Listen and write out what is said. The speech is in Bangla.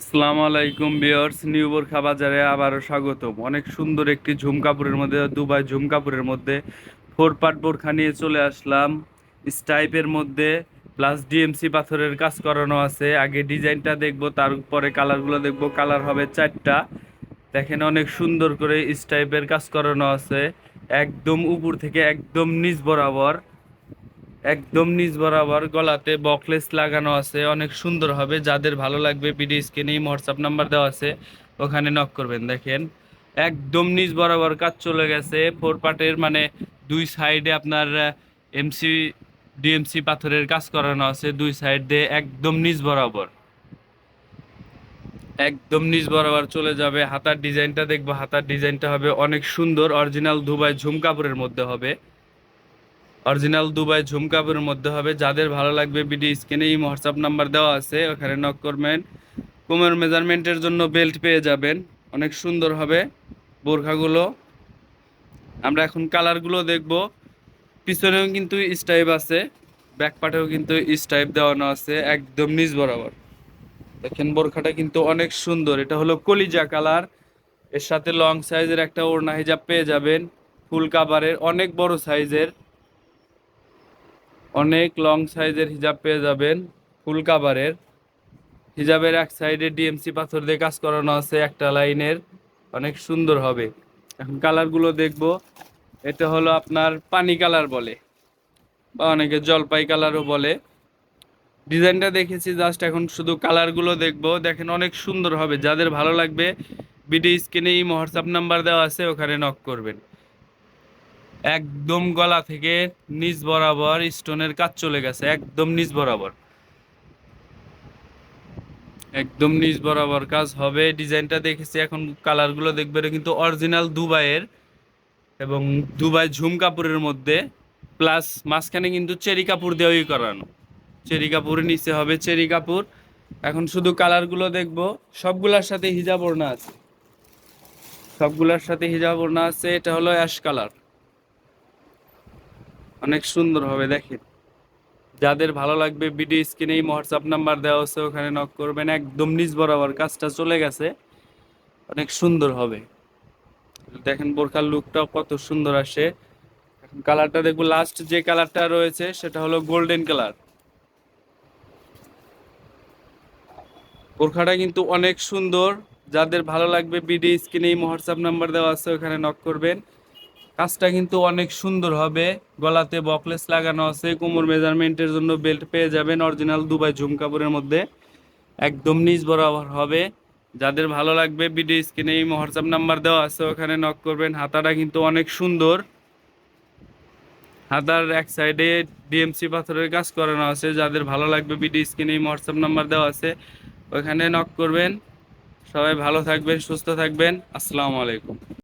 আসসালামু আলাইকুম ভিউয়ার্স, নিউ বোরখা বাজারে আবারও স্বাগতম। অনেক সুন্দর একটি ঝুমকাপুরের মধ্যে, দুবাই ঝুমকাপুরের মধ্যে ফোর পার্ট বোরখা নিয়ে চলে আসলাম। স্টাইপের মধ্যে প্লাস ডিএমসি পাথরের কাজ করানো আছে। আগে ডিজাইনটা দেখবো, তারপরে কালারগুলো দেখবো। কালার হবে চারটা। দেখেন অনেক সুন্দর করে স্টাইপের কাজ করানো আছে, একদম উপর থেকে একদম নিচ বরাবর। একদম নিচ বরাবর গলাতে বকলেস লাগানো আছে, অনেক সুন্দর হবে। যাদের ভালো লাগবে ভিডিও স্ক্রিনে হোয়াটসঅ্যাপ নাম্বার দেওয়া আছে, ওখানে নক করবেন। দেখেন একদম নিচ বরাবর কাজ চলে গেছে ফোর পার্টের, মানে দুই সাইডে আপনার এমসি ডিএমসি পাথরের কাজ করানো আছে দুই সাইড দিয়ে, একদম নিচ বরাবর। একদম নিচ বরাবর চলে যাবে। হাতার ডিজাইনটা দেখবো, হাতার ডিজাইনটা হবে অনেক সুন্দর, অরিজিনাল দুবাই ঝুমকাপুরের মধ্যে হবে। অরিজিনাল দুবাই ঝুমকাপুরের মধ্যে হবে। যাদের ভালো লাগবে ভিডিও স্ক্রিনে এই হোয়াটসঅ্যাপ নাম্বার দেওয়া আছে, ওখানে নক করবেন। কোমর মেজারমেন্টের জন্য বেল্ট পেয়ে যাবেন। অনেক সুন্দর হবে বোরখাগুলো। আমরা এখন কালারগুলো দেখব। পিছনেও কিন্তু স্টাইপ আছে, ব্যাক পার্টেও কিন্তু স্টাইপ দেওয়ানো আছে একদম নিচ বরাবর। দেখেন বোরখাটা কিন্তু অনেক সুন্দর। এটা হলো কলিজা কালার। এর সাথে লং সাইজের একটা ওড়না হিজাব পেয়ে যাবেন, ফুল কাভারের, অনেক বড় সাইজের, অনেক লং সাইজের হিজাব পেয়ে যাবেন ফুল কাভারের। হিজাবের এক সাইডে ডিএমসি পাথর দিয়ে কাজ করানো আছে একটা লাইনের, অনেক সুন্দর হবে। এখন কালারগুলো দেখবো। এটা হলো আপনার পানি কালার বলে, বা অনেকে জলপাই কালারও বলে। ডিজাইনটা দেখেছি জাস্ট, এখন শুধু কালারগুলো দেখবো। দেখেন অনেক সুন্দর হবে। যাদের ভালো লাগবে ভিডিও স্ক্রিনে এই হোয়াটসঅ্যাপ নাম্বার দেওয়া আছে, ওখানে নক করবেন। একদম গলা থেকে নিচ বরাবর স্টোনের কাজ চলে গেছে, একদম নিচ বরাবর। একদম নিচ বরাবর কাজ হবে। ডিজাইনটা দেখেছি, এখন কালারগুলো দেখবে। এটা কিন্তু অরিজিনাল দুবাইয়ের এবং দুবাই ঝুম কাপড়ের মধ্যে, প্লাস মাঝখানে কিন্তু চেরি কাপড় দেওয়াই করানো। চেরি কাপড়ের নিচে হবে চেরি কাপড়। এখন শুধু কালারগুলো দেখবো। সবগুলার সাথে হিজাব ওড়না আছে, সবগুলার সাথে হিজাব ওড়না আছে। এটা হলো অ্যাশ কালার, অনেক সুন্দর হবে দেখেন। যাদের ভালো লাগবে ভিডিও স্ক্রিনে এই হোয়াটসঅ্যাপ নাম্বার দেওয়া আছে, ওখানে নক করবেন। একদম নিচ বরাবর কাজটা চলে গেছে, অনেক সুন্দর হবে। দেখেন বোরখার লুকটাও কত সুন্দর আসে। এখন কালারটা দেখবো। লাস্ট যে কালারটা রয়েছে সেটা হলো গোল্ডেন কালার। বোরখাটা কিন্তু অনেক সুন্দর। যাদের ভালো লাগবে ভিডিও স্ক্রিনে এই হোয়াটসঅ্যাপ নাম্বার দেওয়া আছে, ওখানে নক করবেন। কাজটা কিন্তু অনেক সুন্দর হবে। গলাতে বকলেস লাগানো আছে, কোমর মেজারমেন্টের জন্য বেল্ট পেয়ে যাবেন অরিজিনাল দুবাই ঝুম কাপড়ের মধ্যে, একদম নিচ বরাবর হবে। যাদের ভালো লাগবে ভিডিও স্ক্রিনে এই হোয়াটসঅ্যাপ নাম্বার দেওয়া আছে, ওখানে নক করবেন। হাতাটা কিন্তু অনেক সুন্দর। হাতার এক সাইডে ডিএমসি পাথরের কাজ করানো আছে। যাদের ভালো লাগবে ভিডিও স্ক্রিনে এই হোয়াটসঅ্যাপ নাম্বার দেওয়া আছে, ওখানে নক করবেন। সবাই ভালো থাকবেন, সুস্থ থাকবেন। আসসালামু আলাইকুম।